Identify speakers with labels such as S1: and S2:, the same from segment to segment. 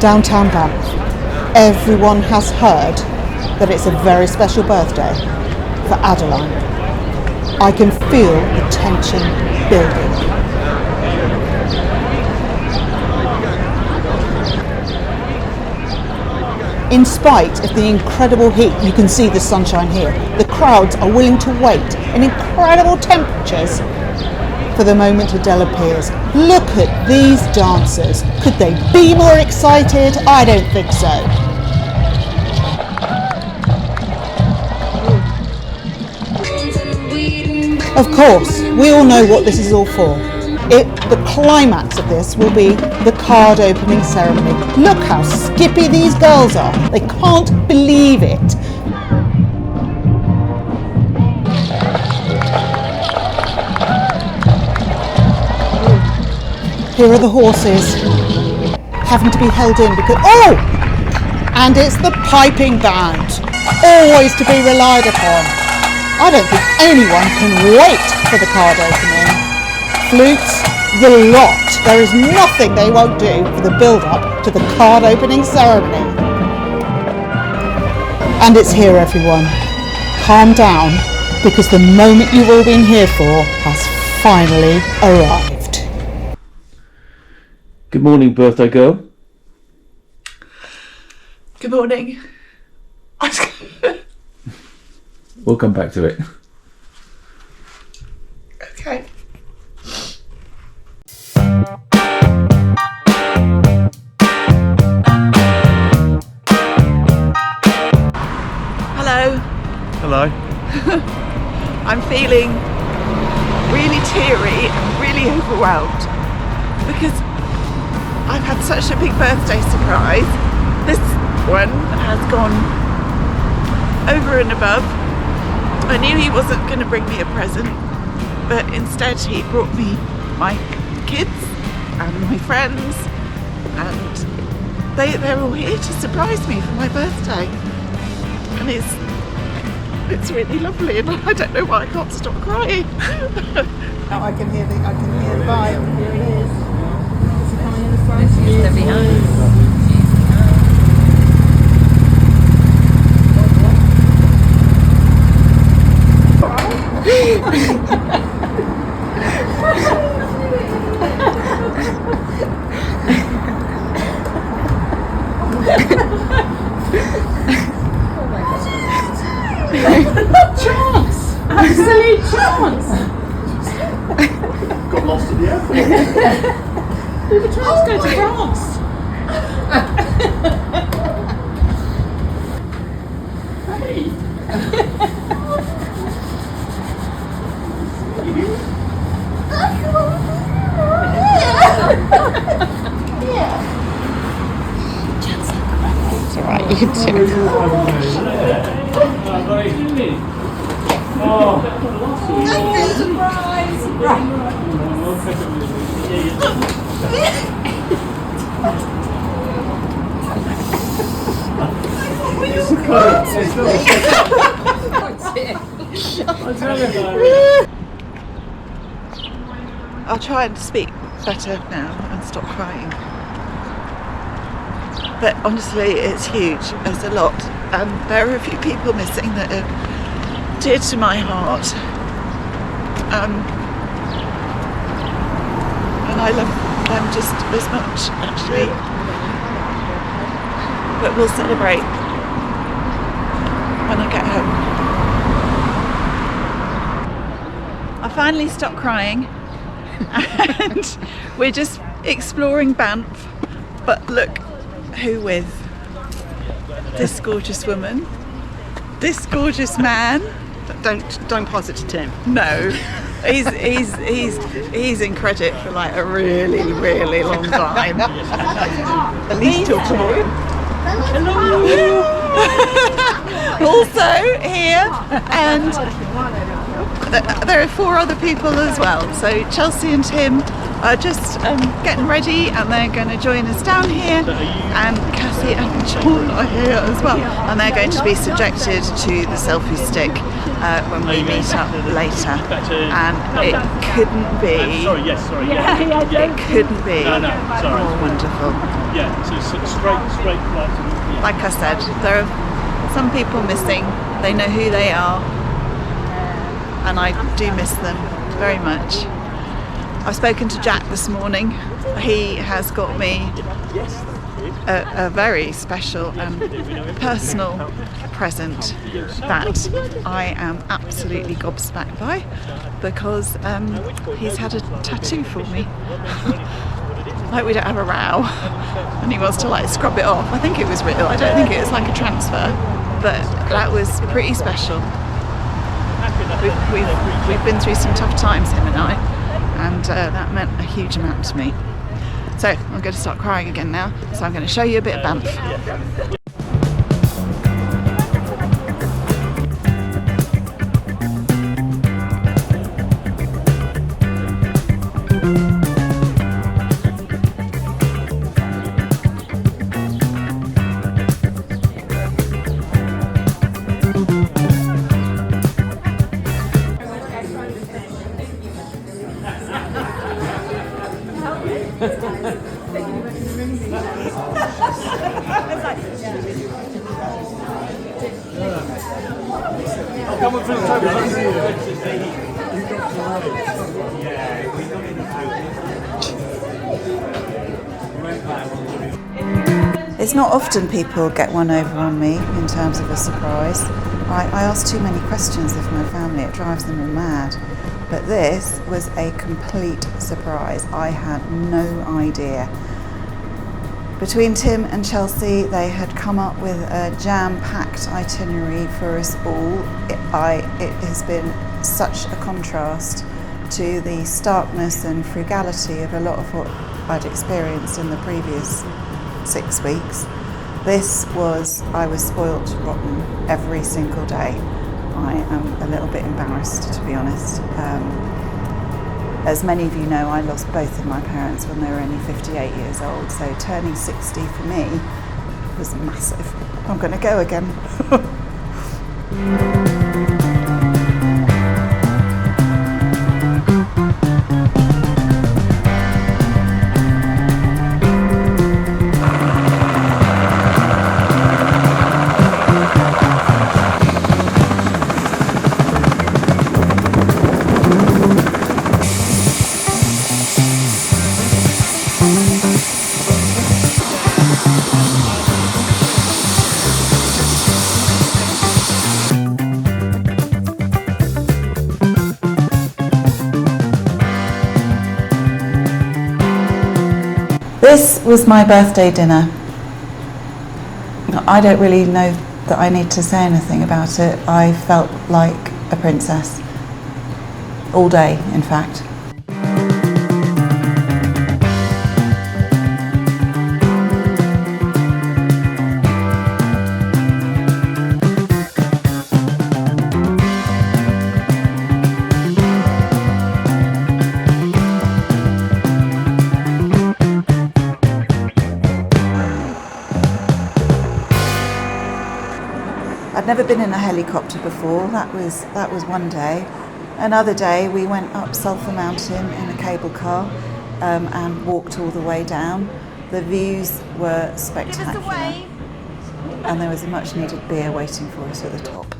S1: Downtown Banff, everyone has heard that it's a very special birthday for Adele. I can feel the tension building. In spite of the incredible heat, you can see the sunshine here. The crowds are willing to wait in incredible temperatures for the moment Adele appears. Look at these dancers. Could they be more excited? I don't think so. Of course, we all know what this is all for. The climax of this will be the card opening ceremony. Look how skippy these girls are. They can't believe it. Here are the horses having to be held in because, and it's the piping band, always to be relied upon. I don't think anyone can wait for the card opening. Flutes, the lot. There is nothing they won't do for the build-up to the card opening ceremony. And it's here, everyone. Calm down, because the moment you've all been here for has finally arrived.
S2: Good morning, birthday girl.
S3: Good morning.
S2: We'll come back to it.
S3: Okay. Hello.
S2: Hello.
S3: I'm feeling really teary and really overwhelmed because I've had such a big birthday surprise. This one has gone over and above. I knew he wasn't going to bring me a present, but instead he brought me my kids and my friends, and they're all here to surprise me for my birthday, and it's really lovely, and I don't know why I can't stop crying.
S1: Now I can hear the vibe. Here it is. Is he coming in the front?
S4: They're behind.
S1: Chance! Absolute chance!
S5: Got lost in the airport.
S1: We were trying to go to France.
S4: It's alright, you can do it.
S3: I'll try and speak better now and stop crying. But honestly, it's huge. There's a lot, and there are a few people missing that are dear to my heart. And I love them just as much, actually. But we'll celebrate when I get home. I finally stopped crying, and we're just exploring Banff. But look who with. This gorgeous woman, this gorgeous man.
S1: Don't pass it to Tim.
S3: No, he's in credit for like a really, really long time. At least till tomorrow. Hello. Also here, and there are 4 other people as well. So Chelsea and Tim are just getting ready, and they're going to join us down here. And Cass Chelsea and John are here as well, and they're going to be subjected to the selfie stick when we meet up later, and it couldn't be it couldn't be more wonderful.
S5: Yeah, so straight flight.
S3: Like I said, there are some people missing. They know who they are, and I do miss them very much. I've spoken to Jack this morning. He has got me a very special and personal present that I am absolutely gobsmacked by, because he's had a tattoo for me. Like, we don't have a row, and he wants to like scrub it off. I think it was real. I don't think it was like a transfer, but that was pretty special. We've been through some tough times, him and I, and that meant a huge amount to me. So I'm going to start crying again now, so I'm going to show you a bit of Banff. It's not often people get one over on me in terms of a surprise. I ask too many questions of my family, it drives them all mad. But this was a complete surprise. I had no idea. Between Tim and Chelsea, they had come up with a jam-packed itinerary for us all. It has been such a contrast to the starkness and frugality of a lot of what I'd experienced in the previous 6 weeks. I was spoilt rotten every single day. I am a little bit embarrassed, to be honest. As many of you know, I lost both of my parents when they were only 58 years old, so turning 60 for me was massive. I'm going to go again. This was my birthday dinner. I don't really know that I need to say anything about it. I felt like a princess. All day, in fact. I'd never been in a helicopter before. That was one day. Another day we went up Sulphur Mountain in a cable car and walked all the way down. The views were spectacular, and there was a much needed beer waiting for us at the top.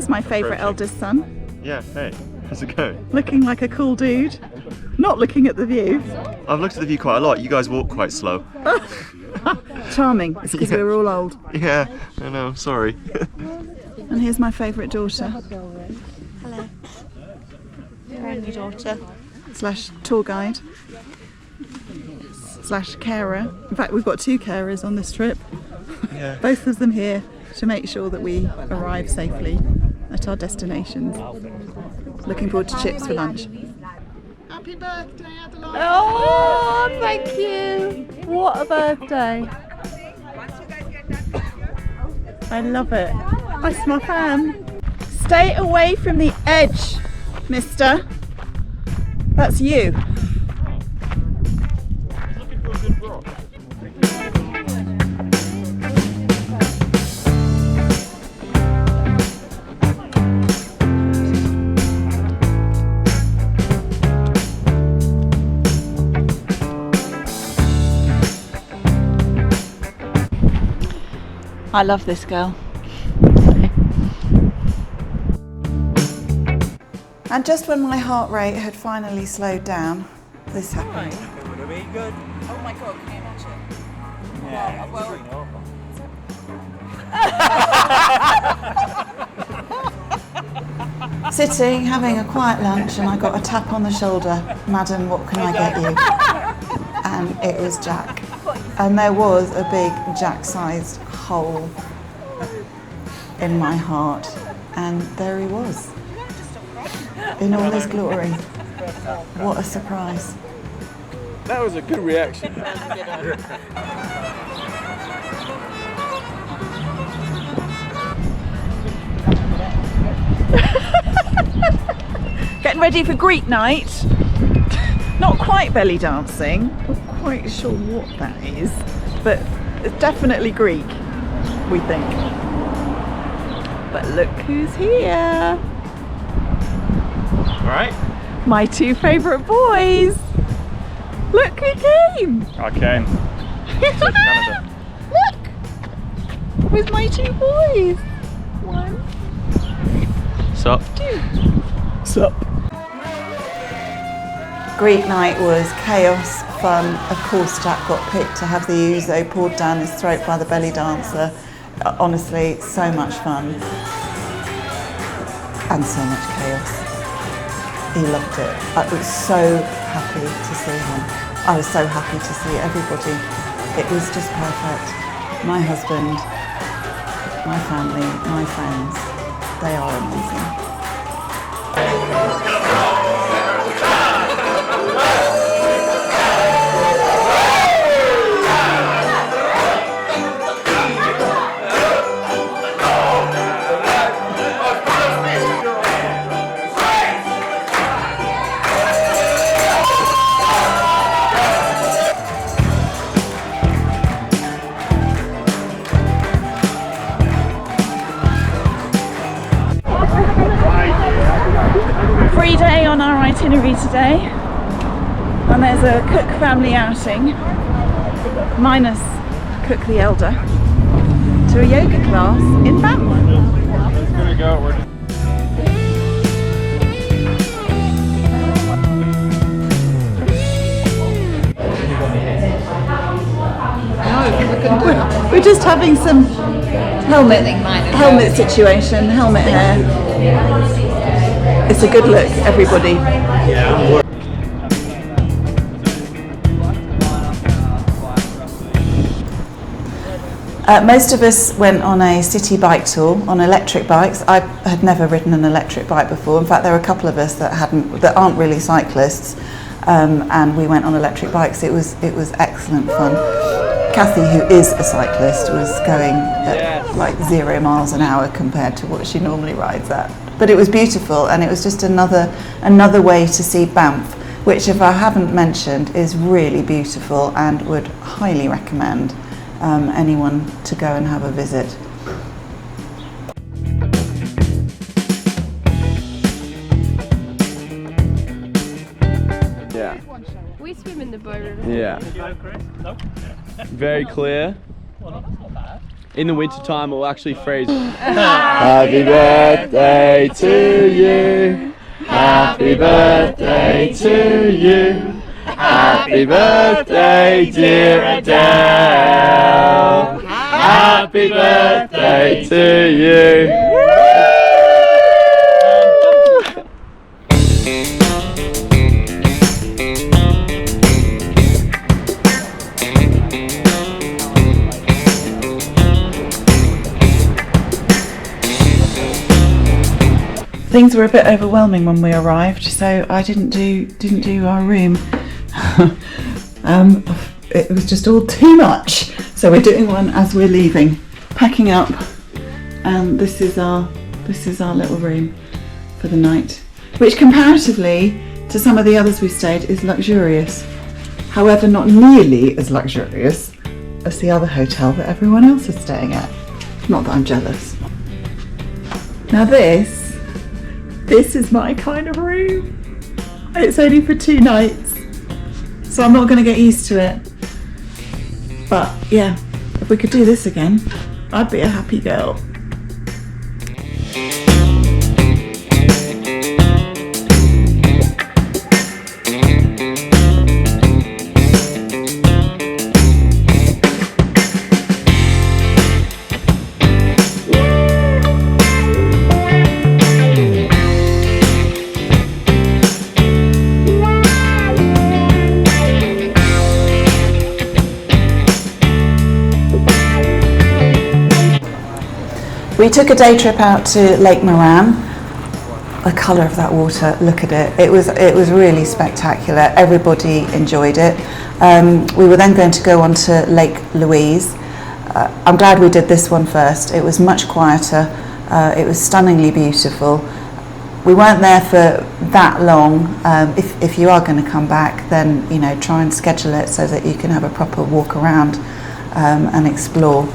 S3: Here's my favourite eldest son,
S2: Yeah, hey, how's it going?
S3: looking like a cool dude, not looking at the view.
S2: I've looked at the view quite a lot. You guys walk quite slow.
S3: Charming, it's because we're all old.
S2: Yeah, I know, sorry.
S3: And here's my favourite daughter,
S4: Hello. And your daughter.
S3: / tour guide, / carer. In fact, we've got 2 carers on this trip.
S2: Yeah.
S3: Both of them here to make sure that we arrive safely at our destinations. Looking forward to chips for lunch.
S1: Happy birthday, Adele.
S4: Oh, thank you. What a birthday.
S3: I love it. That's my fan. Stay away from the edge, mister. That's you.
S5: Looking for a good rock.
S3: I love this girl. And just when my heart rate had finally slowed down, this happened.
S5: Would have been good.
S3: Oh my god, can you imagine?
S5: Yeah,
S3: Sitting, having a quiet lunch, and I got a tap on the shoulder. Madam, what can I get you? And it was Jack. And there was a big Jack-sized hole in my heart. And there he was, in all his glory. What a surprise.
S5: That was a good reaction.
S3: Getting ready for Greek night. Not quite belly dancing. Not quite sure what that is, but it's definitely Greek, we think. But look who's here.
S5: Alright.
S3: My 2 favourite boys. Look who came.
S5: I came. Canada.
S3: Look, with my 2 boys. 1,
S5: Sup?
S3: 2. Sup? Greek night was chaos, fun. Of course, Jack got picked to have the ouzo poured down his throat by the belly dancer. Honestly, so much fun. And so much chaos. He loved it. I was so happy to see him. I was so happy to see everybody. It was just perfect. My husband, my family, my friends, they are amazing. Free day on our itinerary today, and there's a Cook family outing, minus Cook the elder, to a yoga class in Banff.
S5: There we go. We're
S3: We're just having some helmet situation, helmet hair. It's a good look, everybody. Most of us went on a city bike tour on electric bikes. I had never ridden an electric bike before. In fact, there were a couple of us that aren't really cyclists, and we went on electric bikes. It was excellent fun. Kathy, who is a cyclist, was going at like 0 miles an hour compared to what she normally rides at. But it was beautiful, and it was just another way to see Banff, which, if I haven't mentioned, is really beautiful and would highly recommend anyone to go and have a visit.
S2: Yeah.
S6: We swim in the Bow River.
S2: Yeah. Very clear.
S5: Well, that's not bad.
S6: in the winter time it will actually freeze. Happy birthday to you. Happy birthday to you. Happy birthday, dear Adele. Happy birthday to you.
S3: Things were a bit overwhelming when we arrived, so I didn't do our room. It was just all too much. So we're doing one as we're leaving, packing up, and this is our little room for the night, which comparatively to some of the others we've stayed is luxurious. However, not nearly as luxurious as the other hotel that everyone else is staying at. Not that I'm jealous. Now this is my kind of room. It's only for 2 nights, so I'm not going to get used to it. But yeah, if we could do this again, I'd be a happy girl. We took a day trip out to Lake Moraine. The colour of that water, look at it. It was really spectacular. Everybody enjoyed it. We were then going to go on to Lake Louise. I'm glad we did this one first. It was much quieter. It was stunningly beautiful. We weren't there for that long. If you are going to come back, then try and schedule it so that you can have a proper walk around and explore.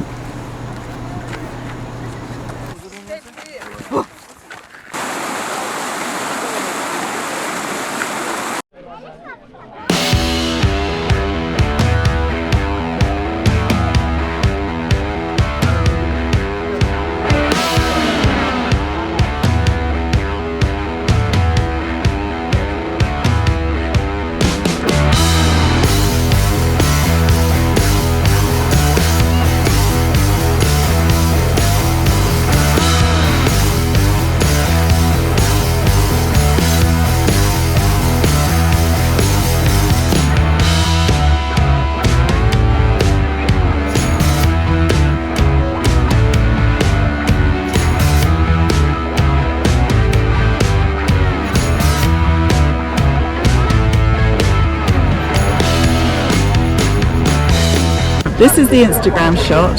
S3: This is the Instagram shot.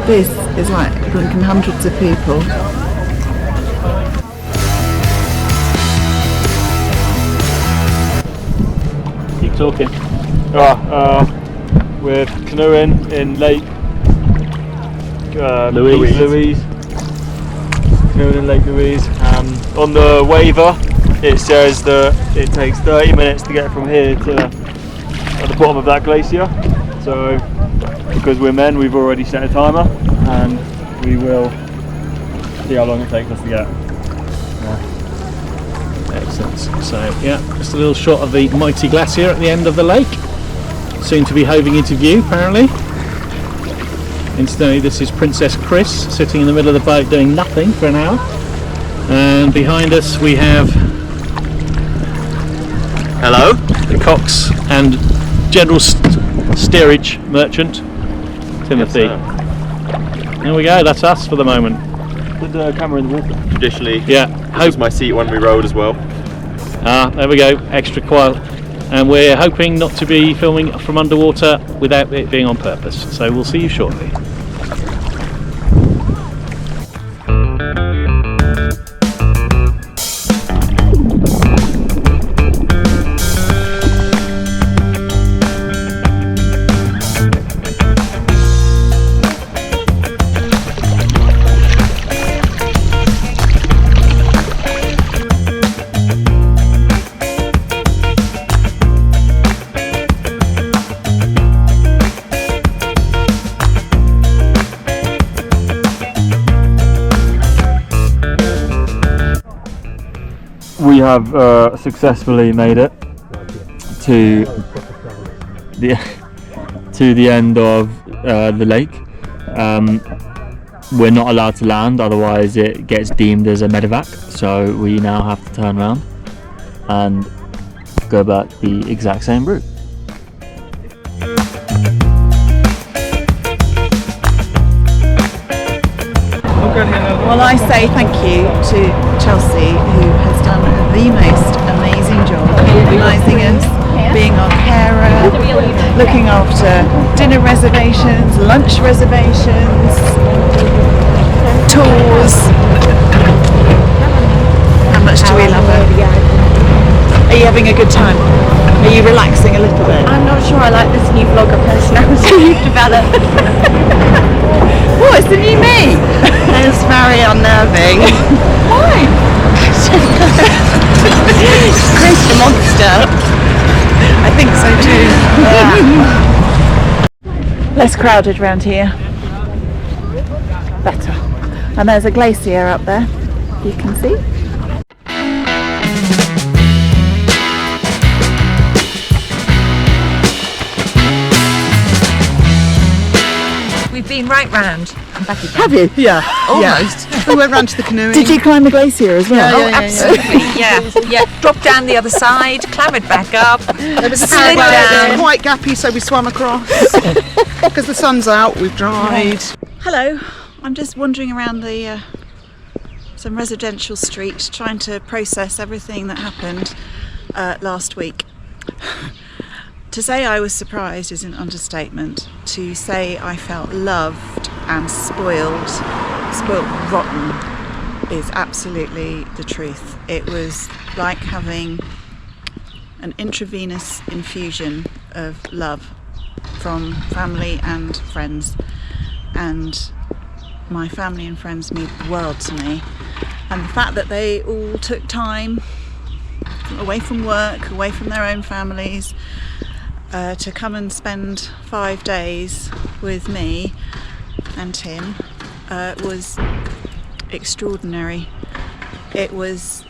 S3: This is like blinking hundreds of people.
S5: Keep talking. We're canoeing in Lake Louise. Canoeing in Lake Louise. On the waiver, it says that it takes 30 minutes to get from here to at the bottom of that glacier. So, because we're men, we've already set a timer, and we will see how long it takes us to get.
S7: Excellent. So, yeah, just a little shot of the mighty glacier at the end of the lake. Soon to be hoving into view, apparently. Incidentally, this is Princess Chris sitting in the middle of the boat doing nothing for an hour. And behind us we have
S2: Hello?
S7: the Cox and General Steerage Merchant, Timothy.
S2: Yes,
S7: There we go, that's us for the moment.
S5: Put the camera in the water.
S2: Traditionally,
S7: Yeah,
S2: that was my seat when we rode as well.
S7: there we go, extra quiet. And we're hoping not to be filming from underwater without it being on purpose. So we'll see you shortly.
S5: have successfully made it to the end of the lake. We're not allowed to land, otherwise it gets deemed as a medevac, so we now have to turn around and go back the exact same route.
S3: Well, I say thank you to Chelsea, who has done the most amazing job organising us, being our carer, looking after dinner reservations, lunch reservations, tours. How much do we love her? Are you having a good time? Are you relaxing a little bit?
S4: I'm not sure I like this new vlogger personality you've developed.
S3: What, it's the new me?
S4: It's very unnerving.
S3: Why?
S4: Chris the monster.
S3: I think so too. Less crowded around here. Better. And there's a glacier up there, you can see.
S8: We've been right round and back again.
S3: Have you? Yeah.
S8: Almost.
S3: Yeah. We went round to the canoeing. Did you climb the glacier as well?
S8: Oh, absolutely. Yeah. Dropped down the other side, clambered back up.
S1: There was a
S8: slid
S1: pathway, it
S8: down.
S1: was quite gappy, so we swam across. Because the sun's out, we've dried.
S3: Hello. I'm just wandering around some residential street, trying to process everything that happened last week. To say I was surprised is an understatement. To say I felt loved and spoiled rotten, is absolutely the truth. It was like having an intravenous infusion of love from family and friends, and my family and friends mean the world to me, and the fact that they all took time away from work, away from their own families, to come and spend 5 days with me and Tim was extraordinary. It was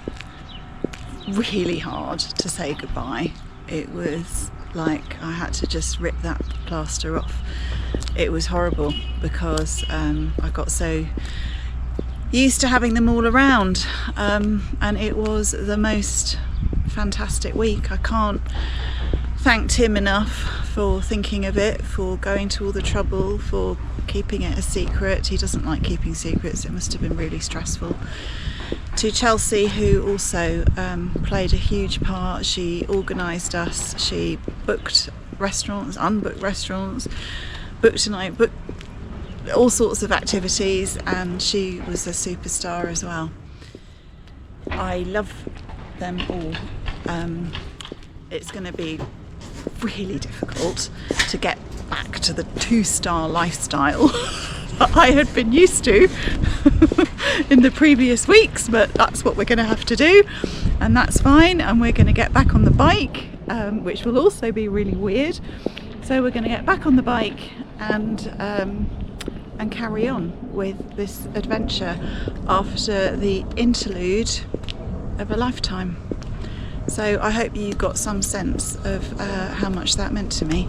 S3: really hard to say goodbye. It was like I had to just rip that plaster off. It was horrible because I got so used to having them all around, and it was the most fantastic week. I can't thank Tim enough for thinking of it, for going to all the trouble, for keeping it a secret. He doesn't like keeping secrets. It must have been really stressful. To Chelsea, who also played a huge part. She organised us, she booked restaurants, unbooked restaurants, booked a night, booked all sorts of activities, and she was a superstar as well. I love them all. It's going to be really difficult to get back to the 2-star lifestyle that I had been used to in the previous weeks, but that's what we're going to have to do, and that's fine. And we're going to get back on the bike, which will also be really weird. So we're going to get back on the bike and carry on with this adventure after the interlude of a lifetime. So I hope you got some sense of how much that meant to me.